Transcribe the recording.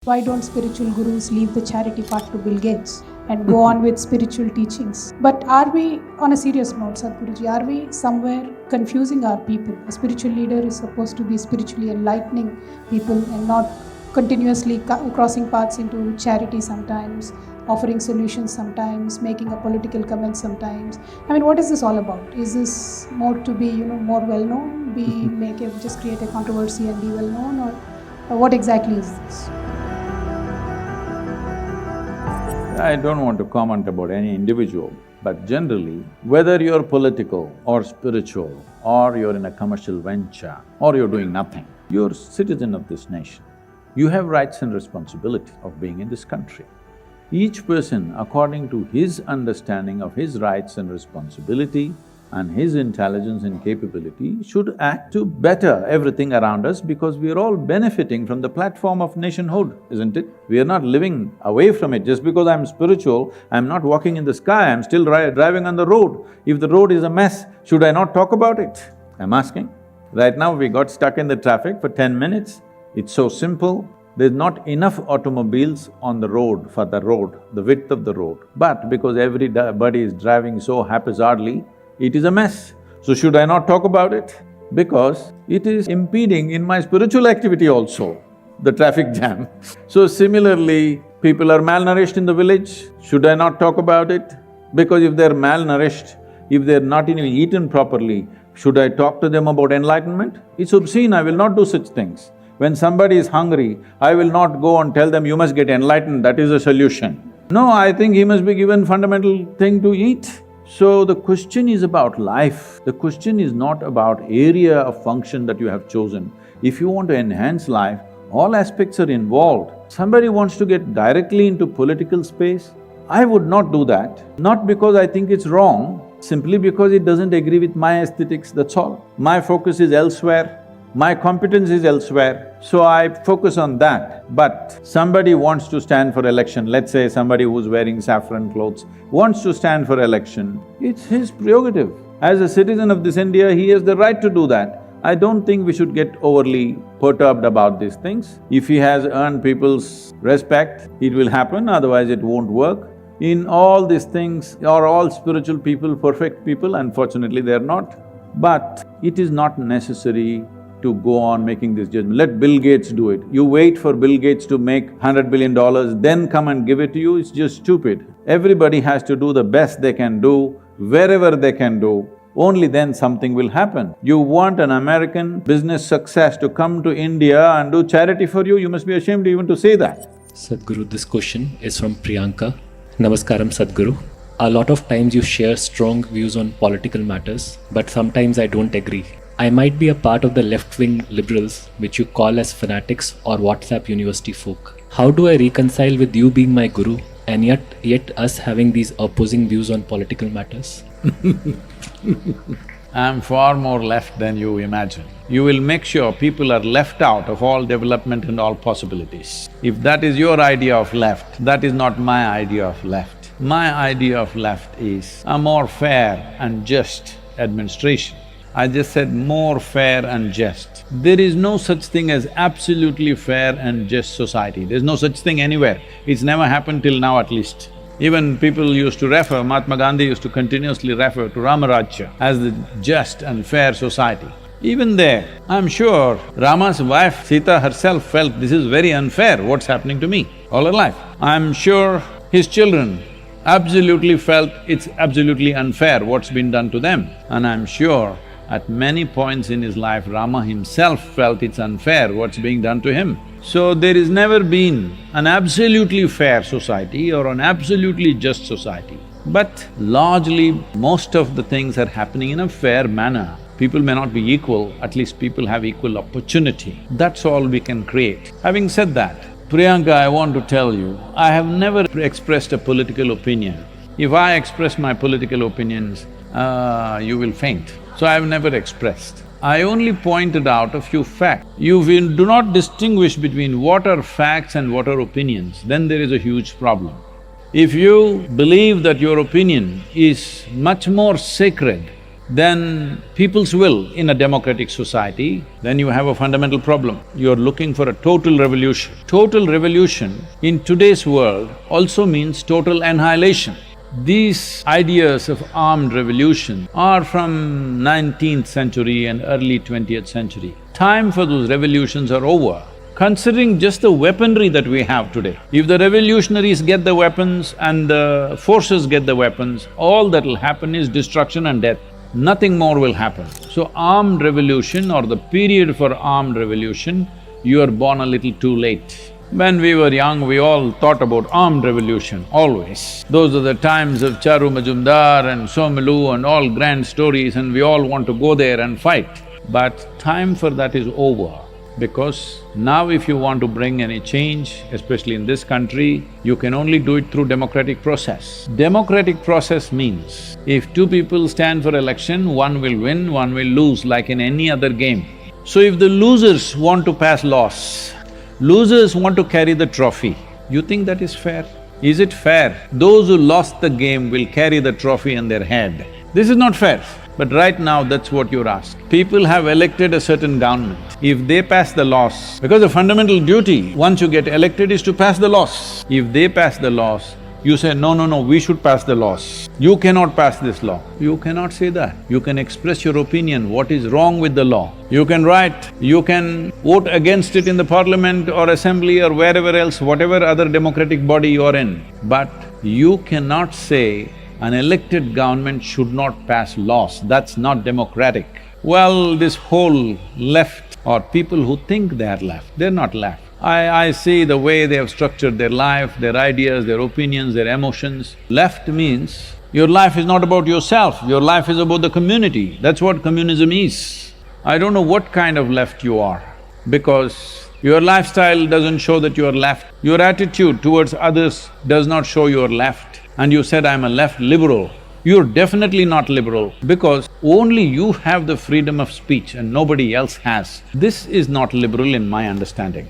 Why don't spiritual gurus leave the charity part to Bill Gates and go on with spiritual teachings? But are we, on a serious note, Sadhguruji, are we somewhere confusing our people? A spiritual leader is supposed to be spiritually enlightening people and not continuously crossing paths into charity sometimes, offering solutions sometimes, making a political comment sometimes. I mean, what is this all about? Is this more to be, more well-known, just create a controversy and be well-known, or what exactly is this? I don't want to comment about any individual, but generally, whether you're political or spiritual, or you're in a commercial venture, or you're doing nothing, you're a citizen of this nation. You have rights and responsibility of being in this country. Each person, according to his understanding of his rights and responsibility and his intelligence and capability, should act to better everything around us because we are all benefiting from the platform of nationhood, isn't it? We are not living away from it. Just because I'm spiritual, I'm not walking in the sky, I'm still driving on the road. If the road is a mess, should I not talk about it? I'm asking. Right now, we got stuck in the traffic for 10 minutes. It's so simple. There's not enough automobiles on the road for the road, the width of the road. But because everybody is driving so haphazardly, it is a mess. So should I not talk about it? Because it is impeding in my spiritual activity also, the traffic jam. So similarly, people are malnourished in the village, should I not talk about it? Because if they're malnourished, if they're not even eaten properly, should I talk to them about enlightenment? It's obscene, I will not do such things. When somebody is hungry, I will not go and tell them, you must get enlightened, that is a solution. No, I think he must be given fundamental thing to eat. So the question is about life, the question is not about area of function that you have chosen. If you want to enhance life, all aspects are involved. Somebody wants to get directly into political space, I would not do that. Not because I think it's wrong, simply because it doesn't agree with my aesthetics, that's all. My focus is elsewhere. My competence is elsewhere, so I focus on that. But somebody wants to stand for election, let's say somebody who's wearing saffron clothes wants to stand for election, it's his prerogative. As a citizen of this India, he has the right to do that. I don't think we should get overly perturbed about these things. If he has earned people's respect, it will happen, otherwise it won't work. In all these things, are all spiritual people perfect people? Unfortunately, they're not. But it is not necessary to go on making this judgment. Let Bill Gates do it. You wait for Bill Gates to make $100 billion, then come and give it to you, it's just stupid. Everybody has to do the best they can do, wherever they can do, only then something will happen. You want an American business success to come to India and do charity for you, you must be ashamed even to say that. Sadhguru, this question is from Priyanka. Namaskaram, Sadhguru. A lot of times you share strong views on political matters, but sometimes I don't agree. I might be a part of the left-wing liberals, which you call as fanatics or WhatsApp university folk. How do I reconcile with you being my guru and yet us having these opposing views on political matters? I'm far more left than you imagine. You will make sure people are left out of all development and all possibilities. If that is your idea of left, that is not my idea of left. My idea of left is a more fair and just administration. I just said more fair and just. There is no such thing as absolutely fair and just society. There's no such thing anywhere. It's never happened till now at least. Even people used to refer, Mahatma Gandhi used to continuously refer to Ramarajya as the just and fair society. Even there, I'm sure Rama's wife Sita herself felt this is very unfair, what's happening to me all her life. I'm sure his children absolutely felt it's absolutely unfair what's been done to them. And I'm sure at many points in his life, Rama himself felt it's unfair what's being done to him. So there has never been an absolutely fair society or an absolutely just society. But largely, most of the things are happening in a fair manner. People may not be equal, at least people have equal opportunity. That's all we can create. Having said that, Priyanka, I want to tell you, I have never expressed a political opinion. If I express my political opinions, you will faint. So I have never expressed. I only pointed out a few facts. You do not distinguish between what are facts and what are opinions, then there is a huge problem. If you believe that your opinion is much more sacred then people's will in a democratic society, then you have a fundamental problem. You're looking for a total revolution. Total revolution in today's world also means total annihilation. These ideas of armed revolution are from 19th century and early 20th century. Time for those revolutions are over. Considering just the weaponry that we have today, if the revolutionaries get the weapons and the forces get the weapons, all that'll happen is destruction and death. Nothing more will happen. So armed revolution or the period for armed revolution, you are born a little too late. When we were young, we all thought about armed revolution, always. Those are the times of Charu Majumdar and Somilu and all grand stories, and we all want to go there and fight. But time for that is over, because now if you want to bring any change, especially in this country, you can only do it through democratic process. Democratic process means, if two people stand for election, one will win, one will lose, like in any other game. So if the losers want to pass laws, losers want to carry the trophy, you think that is fair? Is it fair? Those who lost the game will carry the trophy on their head. This is not fair. But right now, that's what you're asked. People have elected a certain government. If they pass the laws, because the fundamental duty, once you get elected, is to pass the laws. If they pass the laws, you say, no, we should pass the laws. You cannot pass this law. You cannot say that. You can express your opinion, what is wrong with the law. You can write, you can vote against it in the parliament or assembly or wherever else, whatever other democratic body you're in. But you cannot say an elected government should not pass laws, that's not democratic. Well, this whole left or people who think they are left, they're not left. I see the way they have structured their life, their ideas, their opinions, their emotions. Left means your life is not about yourself, your life is about the community. That's what communism is. I don't know what kind of left you are, because your lifestyle doesn't show that you are left. Your attitude towards others does not show you are left. And you said, I'm a left liberal. You're definitely not liberal, because only you have the freedom of speech and nobody else has. This is not liberal in my understanding.